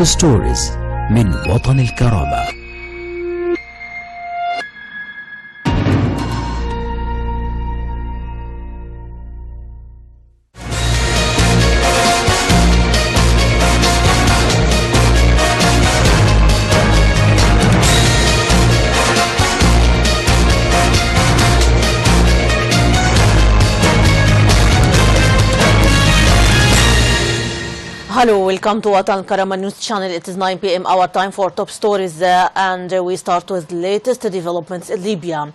ستوريز من وطن الكرامة. Hello, welcome to Watan Karama News Channel. It is 9 p.m. our time for top stories and we start with the latest developments in Libya.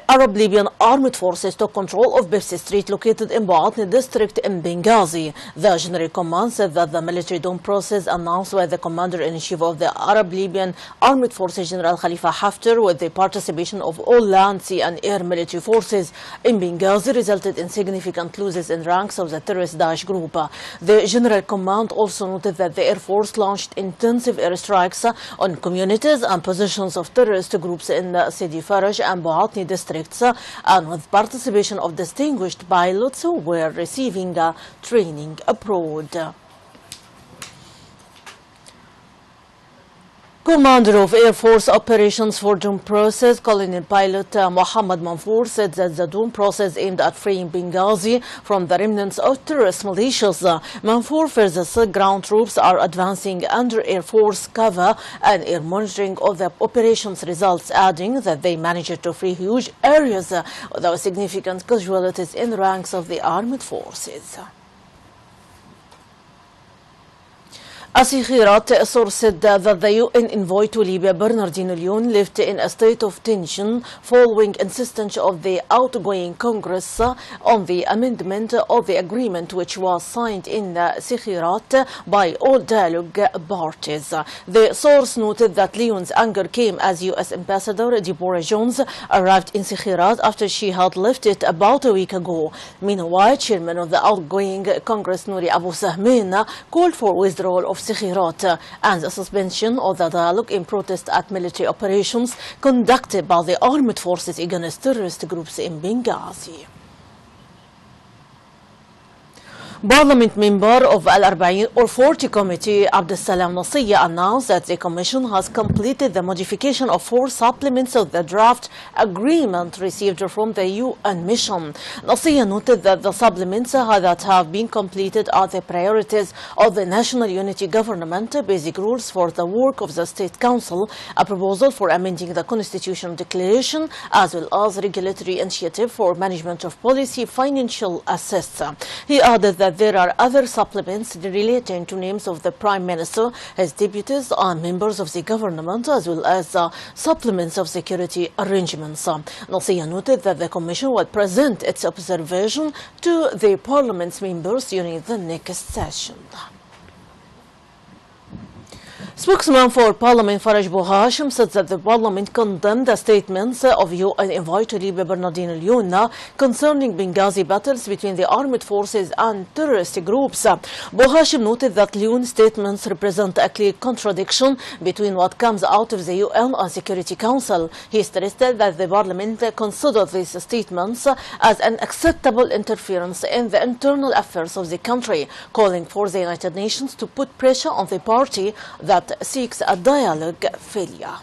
Arab Libyan armed forces took control of Bibsi Street located in Boatni district in Benghazi. The General Command said that the military dome process announced by the Commander-in-Chief of the Arab Libyan Armed Forces General Khalifa Haftar with the participation of all land, sea and air military forces in Benghazi resulted in significant losses in ranks of the terrorist Daesh group. The General Command also noted that the Air Force launched intensive airstrikes on communities and positions of terrorist groups in Sidi Faraj and Boatni districts and with participation of distinguished pilots who were receiving training abroad. Commander of Air Force Operations for Dome Process, Colonel Pilot Mohammed Manfour, said that the Dome process aimed at freeing Benghazi from the remnants of terrorist militias. Manfour fears that ground troops are advancing under Air Force cover and air monitoring of the operation's results, adding that they managed to free huge areas without significant casualties in the ranks of the armed forces. A source said that the UN envoy to Libya, Bernardino Leon, left in a state of tension following insistence of the outgoing Congress on the amendment of the agreement which was signed in Sikhirat by all dialogue parties. The source noted that Leon's anger came as U.S. Ambassador Deborah Jones arrived in Sikhirat after she had left it about a week ago. Meanwhile, Chairman of the outgoing Congress, Nouri Abu Sahmin, called for withdrawal of Sikhirat and the suspension of the dialogue in protest at military operations conducted by the armed forces against terrorist groups in Benghazi. Parliament member of Al-Arba'in or 40 committee Abdessalam Nasiyya announced that the Commission has completed the modification of 4 supplements of the draft agreement received from the UN mission. Nasiyya noted that the supplements that have been completed are the priorities of the National Unity Government, basic rules for the work of the State Council, a proposal for amending the Constitutional Declaration, as well as regulatory initiative for management of policy financial assets. He added that there are other supplements relating to names of the Prime Minister, his deputies and members of the government, as well as supplements of security arrangements. Nasiyya noted that the Commission will present its observation to the Parliament's members during the next session. Spokesman for Parliament Faraj Bouhashim said that the Parliament condemned the statements of UN envoy to Libya Bernardino Leon concerning Benghazi battles between the armed forces and terrorist groups. Bouhashim noted that Leon's statements represent a clear contradiction between what comes out of the UN and Security Council. He stressed that the Parliament considered these statements as an acceptable interference in the internal affairs of the country, calling for the United Nations to put pressure on the party that seeks a dialogue failure.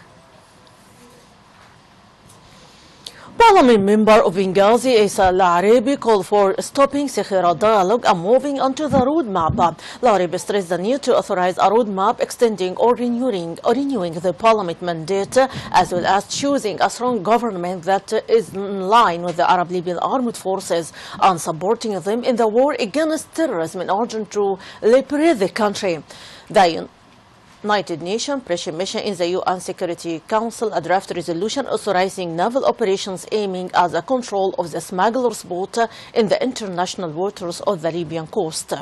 Parliament member of Benghazi, Isa Al-Arabi, called for stopping Sikhirat dialogue and moving onto the roadmap. Al-Arabi stressed the need to authorize a roadmap extending or renewing the Parliament mandate, as well as choosing a strong government that is in line with the Arab Libyan armed forces and supporting them in the war against terrorism in order to liberate the country. The United Nations Pressure Mission in the UN Security Council a draft resolution authorizing naval operations aiming at the control of the smugglers' boat in the international waters of the Libyan coast.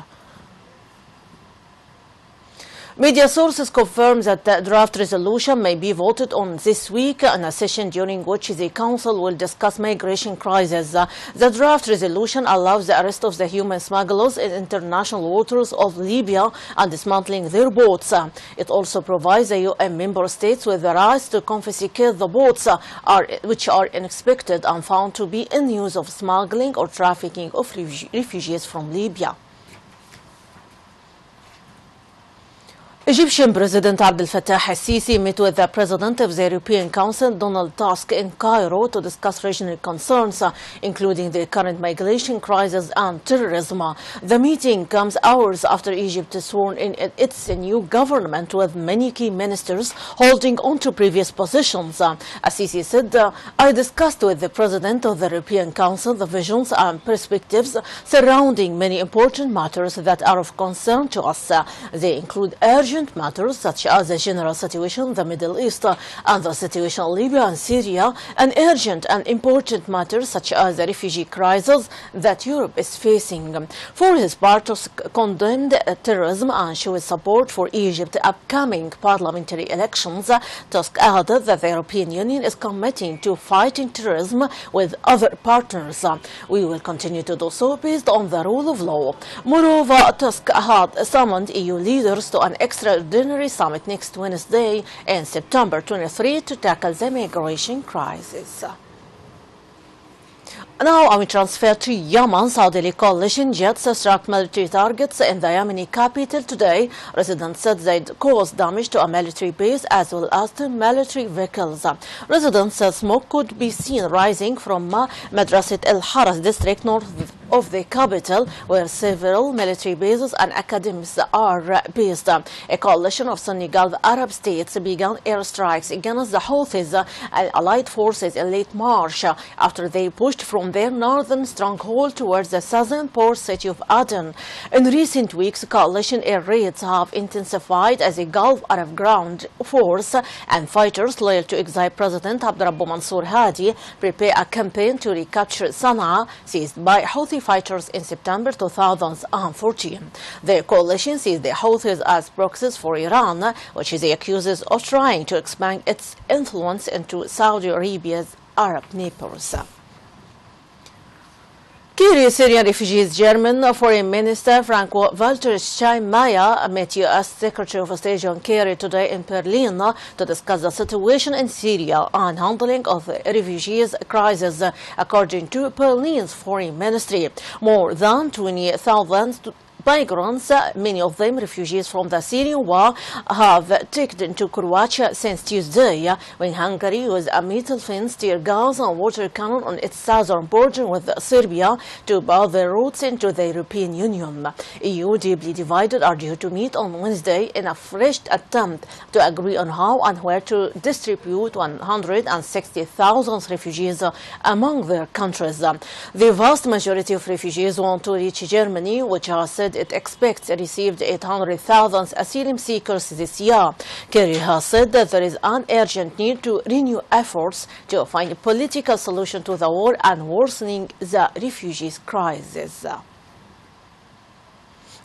Media sources confirm that the draft resolution may be voted on this week in a session during which the Council will discuss migration crisis. The draft resolution allows the arrest of the human smugglers in international waters of Libya and dismantling their boats. It also provides the UN member states with the right to confiscate the boats which are inspected and found to be in use of smuggling or trafficking of refugees from Libya. Egyptian President Abdel Fattah al-Sisi met with the President of the European Council, Donald Tusk, in Cairo to discuss regional concerns, including the current migration crisis and terrorism. The meeting comes hours after Egypt sworn in its new government, with many key ministers holding on to previous positions. Al-Sisi said, I discussed with the President of the European Council the visions and perspectives surrounding many important matters that are of concern to us. They include urgent matters such as the general situation in the Middle East and the situation in Libya and Syria, and urgent and important matters such as the refugee crisis that Europe is facing. For his part, Tusk condemned terrorism and showed support for Egypt's upcoming parliamentary elections. Tusk added that the European Union is committing to fighting terrorism with other partners. We will continue to do so based on the rule of law. Moreover, Tusk had summoned EU leaders to an extraordinary summit next Wednesday in September 23 to tackle the migration crisis. Now I will transfer to Yemen. Saudi coalition jets struck military targets in the Yemeni capital today. Residents said they'd caused damage to a military base as well as to military vehicles. Residents said smoke could be seen rising from Madrasat al-Haras district north of the capital, where several military bases and academies are based. A coalition of Sunni Gulf Arab states began airstrikes against the Houthis and allied forces in late March after they pushed from their northern stronghold towards the southern port city of Aden. In recent weeks, coalition air raids have intensified as a Gulf Arab ground force and fighters loyal to exiled President Abdurrabbu Mansour Hadi prepare a campaign to recapture Sana'a, seized by Houthi fighters in September 2014. The coalition sees the Houthis as proxies for Iran, which it accuses of trying to expand its influence into Saudi Arabia's Arab neighbors. Key Syrian refugees. German Foreign Minister Frank-Walter Steinmeier met U.S. Secretary of State John Kerry today in Berlin to discuss the situation in Syria and handling of the refugees crisis, according to Berlin's foreign ministry. More than 20,000 migrants, many of them refugees from the Syrian war, have taken to Croatia since Tuesday, when Hungary used a metal fence, tear gas and water cannon on its southern border with Serbia to bar their routes into the European Union. EU, deeply divided, are due to meet on Wednesday in a fresh attempt to agree on how and where to distribute 160,000 refugees among their countries. The vast majority of refugees want to reach Germany, which has said it expects received 800,000 asylum seekers this year. Kerry has said that there is an urgent need to renew efforts to find a political solution to the war and worsening the refugees crisis.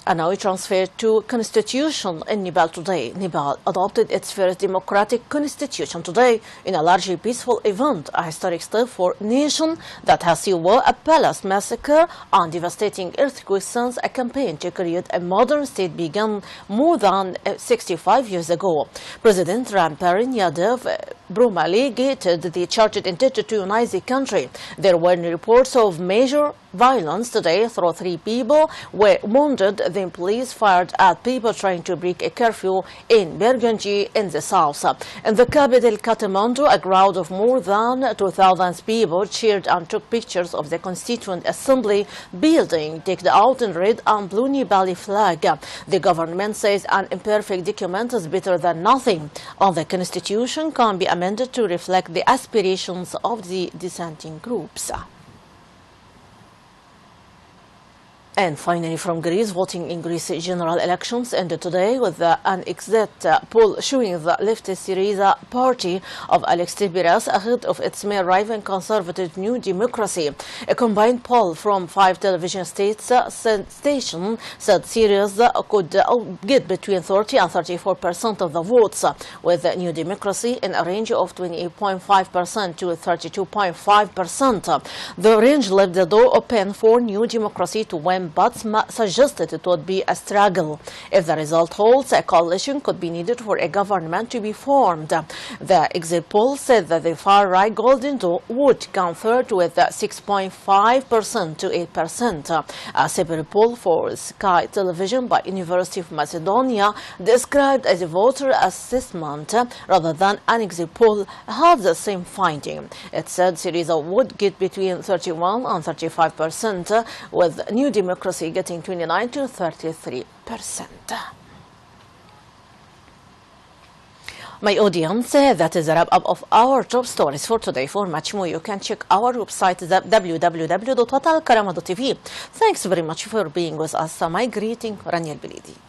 And now we transfer to Constitution in Nepal today. Nepal adopted its first democratic constitution today in a largely peaceful event, a historic step for a nation that has seen war, a palace massacre, and devastating earthquake since a campaign to create a modern state began more than 65 years ago. President Ram Parin Yadav promulgated the charter intended to unite the country. There were reports of major violence today, through 3 people were wounded. The police fired at people trying to break a curfew in Bergenji in the south. In the capital Kathmandu, a crowd of more than 2,000 people cheered and took pictures of the Constituent Assembly building decked out in red and blue Nepali flag. The government says an imperfect document is better than nothing, and the constitution can be amended to reflect the aspirations of the dissenting groups. And finally, from Greece, voting in Greece general elections ended today with an exit poll showing the leftist Syriza party of Alex Tsipras ahead of its mayor rival conservative New Democracy. A combined poll from 5 television stations said Syriza could get between 30 and 34% of the votes, with New Democracy in a range of 28.5% to 32.5%. The range left the door open for New Democracy to win but suggested it would be a struggle. If the result holds, a coalition could be needed for a government to be formed. The exit poll said that the far-right Golden Dawn would come third with 6.5% to 8%. A separate poll for Sky Television by University of Macedonia described as a voter assessment rather than an exit poll had the same finding. It said Syriza would get between 31 and 35%, with New Democracy getting 29 to 33%. My audience, that is a wrap-up of our top stories for today. For much more, you can check our website www.الكرامة.tv. Thanks very much for being with us. My greeting, رانيا البليدى.